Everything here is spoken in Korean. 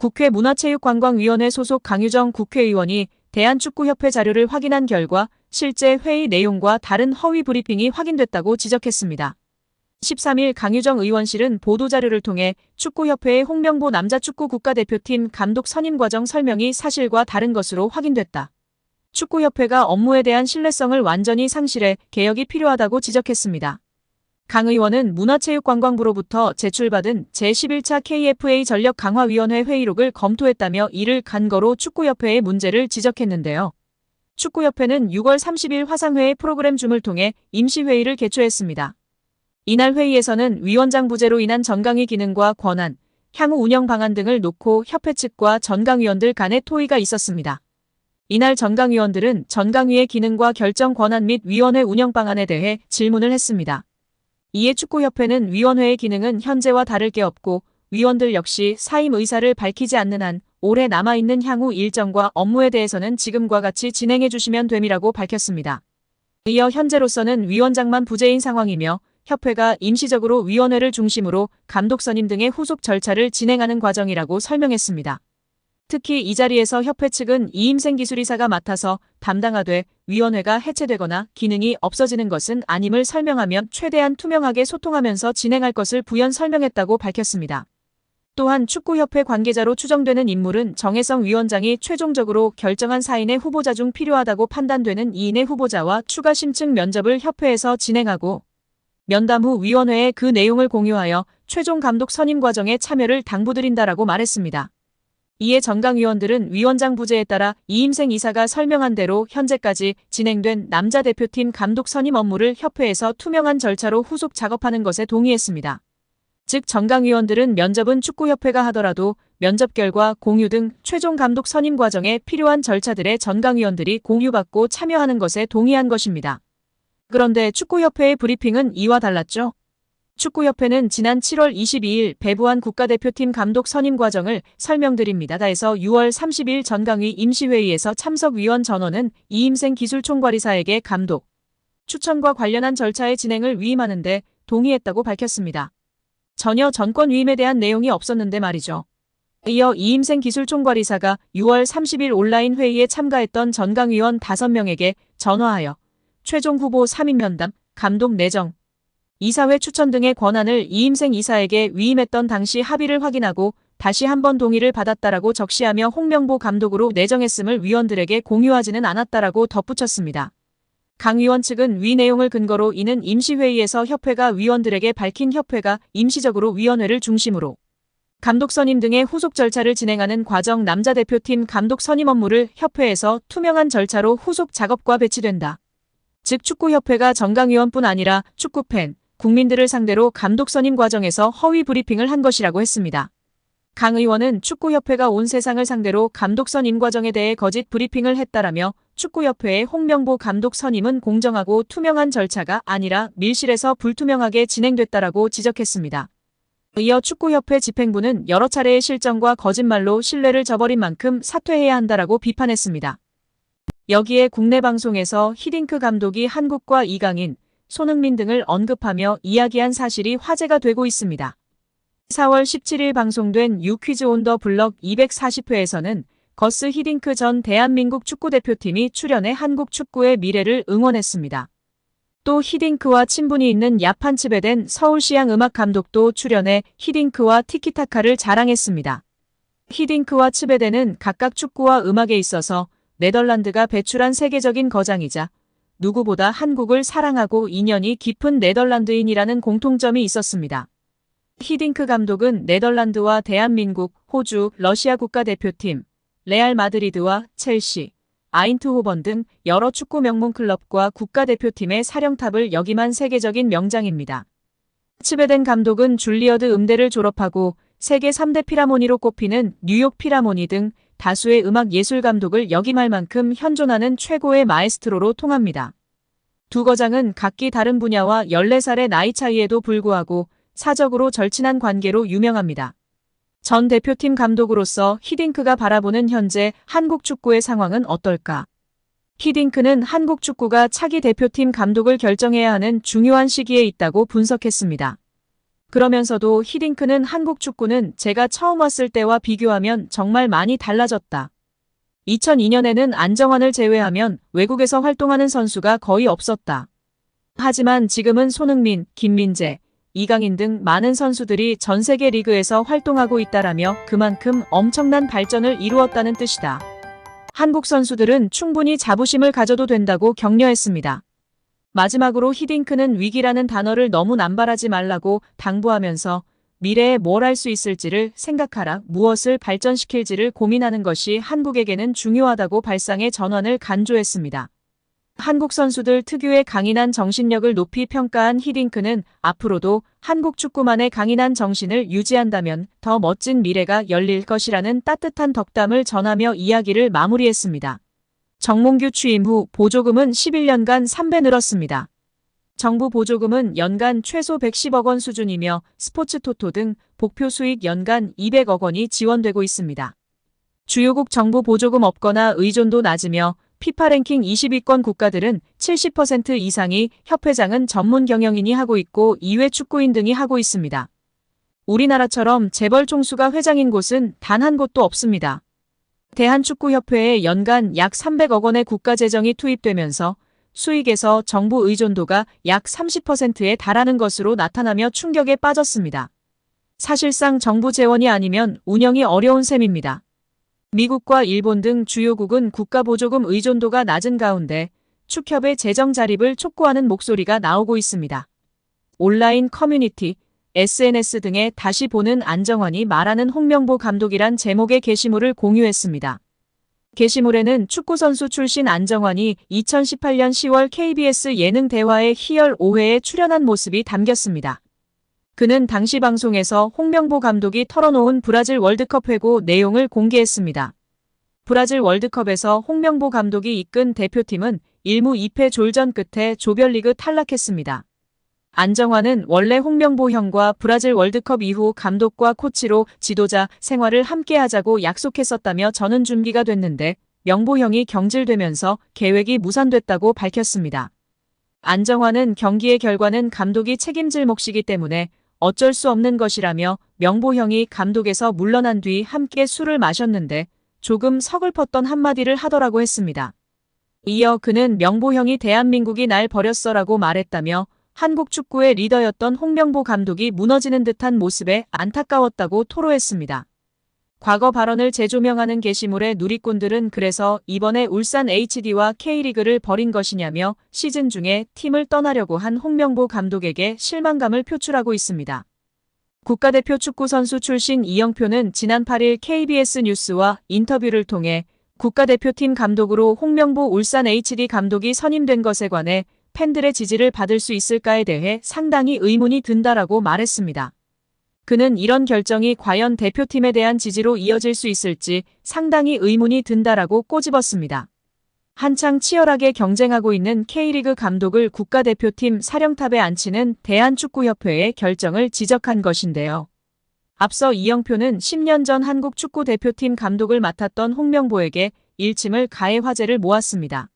국회 문화체육관광위원회 소속 강유정 국회의원이 대한축구협회 자료를 확인한 결과 실제 회의 내용과 다른 허위 브리핑이 확인됐다고 지적했습니다. 13일 강유정 의원실은 보도자료를 통해 축구협회의 홍명보 남자축구 국가대표팀 감독 선임 과정 설명이 사실과 다른 것으로 확인됐다. 축구협회가 업무에 대한 신뢰성을 완전히 상실해 개혁이 필요하다고 지적했습니다. 강 의원은 문화체육관광부로부터 제출받은 제11차 KFA 전력강화위원회 회의록을 검토했다며 이를 근거로 축구협회의 문제를 지적했는데요. 축구협회는 6월 30일 화상회의 프로그램 줌을 통해 임시회의를 개최했습니다. 이날 회의에서는 위원장 부재로 인한 전강위 기능과 권한, 향후 운영 방안 등을 놓고 협회 측과 전강위원들 간의 토의가 있었습니다. 이날 전강위원들은 전강위의 기능과 결정 권한 및 위원회 운영 방안에 대해 질문을 했습니다. 이에 축구협회는 위원회의 기능은 현재와 다를 게 없고 위원들 역시 사임 의사를 밝히지 않는 한 올해 남아있는 향후 일정과 업무에 대해서는 지금과 같이 진행해 주시면 됨이라고 밝혔습니다. 이어 현재로서는 위원장만 부재인 상황이며 협회가 임시적으로 위원회를 중심으로 감독 선임 등의 후속 절차를 진행하는 과정이라고 설명했습니다. 특히 이 자리에서 협회 측은 이임생 기술이사가 맡아서 담당하되 위원회가 해체되거나 기능이 없어지는 것은 아님을 설명하며 최대한 투명하게 소통하면서 진행할 것을 부연 설명했다고 밝혔습니다. 또한 축구협회 관계자로 추정되는 인물은 정혜성 위원장이 최종적으로 결정한 4인의 후보자 중 필요하다고 판단되는 2인의 후보자와 추가 심층 면접을 협회에서 진행하고 면담 후 위원회에 그 내용을 공유하여 최종 감독 선임 과정에 참여를 당부드린다라고 말했습니다. 이에 전강위원들은 위원장 부재에 따라 이임생 이사가 설명한 대로 현재까지 진행된 남자 대표팀 감독 선임 업무를 협회에서 투명한 절차로 후속 작업하는 것에 동의했습니다. 즉 전강위원들은 면접은 축구협회가 하더라도 면접 결과 공유 등 최종 감독 선임 과정에 필요한 절차들에 전강위원들이 공유받고 참여하는 것에 동의한 것입니다. 그런데 축구협회의 브리핑은 이와 달랐죠. 축구협회는 지난 7월 22일 배부한 국가대표팀 감독 선임 과정을 설명드립니다에서 6월 30일 전강위 임시회의에서 참석위원 전원은 이임생 기술총괄이사에게 감독, 추천과 관련한 절차의 진행을 위임하는 데 동의했다고 밝혔습니다. 전혀 전권 위임에 대한 내용이 없었는데 말이죠. 이어 이임생 기술총괄이사가 6월 30일 온라인 회의에 참가했던 전강위원 5명에게 전화하여 최종 후보 3인 면담, 감독 내정, 이사회 추천 등의 권한을 이임생 이사에게 위임했던 당시 합의를 확인하고 다시 한번 동의를 받았다라고 적시하며 홍명보 감독으로 내정했음을 위원들에게 공유하지는 않았다라고 덧붙였습니다. 강 의원 측은 위 내용을 근거로 이는 임시회의에서 협회가 위원들에게 밝힌 협회가 임시적으로 위원회를 중심으로 감독 선임 등의 후속 절차를 진행하는 과정 남자 대표팀 감독 선임 업무를 협회에서 투명한 절차로 후속 작업과 배치된다. 즉 축구협회가 전강위원뿐 아니라 축구팬, 국민들을 상대로 감독 선임 과정에서 허위 브리핑을 한 것이라고 했습니다. 강 의원은 축구협회가 온 세상을 상대로 감독 선임 과정에 대해 거짓 브리핑을 했다라며 축구협회의 홍명보 감독 선임은 공정하고 투명한 절차가 아니라 밀실에서 불투명하게 진행됐다라고 지적했습니다. 이어 축구협회 집행부는 여러 차례의 실정과 거짓말로 신뢰를 저버린 만큼 사퇴해야 한다라고 비판했습니다. 여기에 국내 방송에서 히딩크 감독이 한국과 이강인, 손흥민 등을 언급하며 이야기한 사실이 화제가 되고 있습니다. 4월 17일 방송된 유퀴즈 온 더 블럭 240회에서는 거스 히딩크 전 대한민국 축구대표팀이 출연해 한국 축구의 미래를 응원했습니다. 또 히딩크와 친분이 있는 야판 츠베덴 서울시향 음악 감독도 출연해 히딩크와 티키타카를 자랑했습니다. 히딩크와 츠베덴은 각각 축구와 음악에 있어서 네덜란드가 배출한 세계적인 거장이자 누구보다 한국을 사랑하고 인연이 깊은 네덜란드인이라는 공통점이 있었습니다. 히딩크 감독은 네덜란드와 대한민국, 호주, 러시아 국가대표팀, 레알 마드리드와 첼시, 아인트호번 등 여러 축구 명문 클럽과 국가대표팀의 사령탑을 역임한 세계적인 명장입니다. 츠베덴 감독은 줄리어드 음대를 졸업하고 세계 3대 피라모니로 꼽히는 뉴욕 피라모니 등 다수의 음악 예술 감독을 역임할 만큼 현존하는 최고의 마에스트로로 통합니다. 두 거장은 각기 다른 분야와 14살의 나이 차이에도 불구하고 사적으로 절친한 관계로 유명합니다. 전 대표팀 감독으로서 히딩크가 바라보는 현재 한국 축구의 상황은 어떨까? 히딩크는 한국 축구가 차기 대표팀 감독을 결정해야 하는 중요한 시기에 있다고 분석했습니다. 그러면서도 히딩크는 한국 축구는 제가 처음 왔을 때와 비교하면 정말 많이 달라졌다. 2002년에는 안정환을 제외하면 외국에서 활동하는 선수가 거의 없었다. 하지만 지금은 손흥민, 김민재, 이강인 등 많은 선수들이 전 세계 리그에서 활동하고 있다라며 그만큼 엄청난 발전을 이루었다는 뜻이다. 한국 선수들은 충분히 자부심을 가져도 된다고 격려했습니다. 마지막으로 히딩크는 위기라는 단어를 너무 남발하지 말라고 당부하면서 미래에 뭘 할 수 있을지를 생각하라, 무엇을 발전시킬지를 고민하는 것이 한국에게는 중요하다고 발상의 전환을 간조했습니다. 한국 선수들 특유의 강인한 정신력을 높이 평가한 히딩크는 앞으로도 한국 축구만의 강인한 정신을 유지한다면 더 멋진 미래가 열릴 것이라는 따뜻한 덕담을 전하며 이야기를 마무리했습니다. 정몽규 취임 후 보조금은 11년간 3배 늘었습니다. 정부 보조금은 연간 최소 110억 원 수준이며 스포츠 토토 등 복표 수익 연간 200억 원이 지원되고 있습니다. 주요국 정부 보조금 없거나 의존도 낮으며 피파 랭킹 20위권 국가들은 70% 이상이 협회장은 전문 경영인이 하고 있고 이외 축구인 등이 하고 있습니다. 우리나라처럼 재벌 총수가 회장인 곳은 단 한 곳도 없습니다. 대한축구협회에 연간 약 300억 원의 국가재정이 투입되면서 수익에서 정부 의존도가 약 30%에 달하는 것으로 나타나며 충격에 빠졌습니다. 사실상 정부 재원이 아니면 운영이 어려운 셈입니다. 미국과 일본 등 주요국은 국가보조금 의존도가 낮은 가운데 축협의 재정 자립을 촉구하는 목소리가 나오고 있습니다. 온라인 커뮤니티, SNS 등에 다시 보는 안정환이 말하는 홍명보 감독이란 제목의 게시물을 공유했습니다. 게시물에는 축구선수 출신 안정환이 2018년 10월 KBS 예능 대화의 희열 5회에 출연한 모습이 담겼습니다. 그는 당시 방송에서 홍명보 감독이 털어놓은 브라질 월드컵 회고 내용을 공개했습니다. 브라질 월드컵에서 홍명보 감독이 이끈 대표팀은 1무 2패 졸전 끝에 조별리그 탈락했습니다. 안정환은 원래 홍명보 형과 브라질 월드컵 이후 감독과 코치로 지도자 생활을 함께 하자고 약속했었다며 저는 준비가 됐는데 명보 형이 경질되면서 계획이 무산됐다고 밝혔습니다. 안정환은 경기의 결과는 감독이 책임질 몫이기 때문에 어쩔 수 없는 것이라며 명보 형이 감독에서 물러난 뒤 함께 술을 마셨는데 조금 서글펐던 한마디를 하더라고 했습니다. 이어 그는 명보 형이 대한민국이 날 버렸어라고 말했다며 한국 축구의 리더였던 홍명보 감독이 무너지는 듯한 모습에 안타까웠다고 토로했습니다. 과거 발언을 재조명하는 게시물에 누리꾼들은 그래서 이번에 울산 HD와 K리그를 버린 것이냐며 시즌 중에 팀을 떠나려고 한 홍명보 감독에게 실망감을 표출하고 있습니다. 국가대표 축구선수 출신 이영표는 지난 8일 KBS 뉴스와 인터뷰를 통해 국가대표팀 감독으로 홍명보 울산 HD 감독이 선임된 것에 관해 팬들의 지지를 받을 수 있을까에 대해 상당히 의문이 든다라고 말했습니다. 그는 이런 결정이 과연 대표팀에 대한 지지로 이어질 수 있을지 상당히 의문이 든다라고 꼬집었습니다. 한창 치열하게 경쟁하고 있는 K리그 감독을 국가대표팀 사령탑에 앉히는 대한축구협회의 결정을 지적한 것인데요. 앞서 이영표는 10년 전 한국 축구대표팀 감독을 맡았던 홍명보에게 일침을 가해 화제를 모았습니다.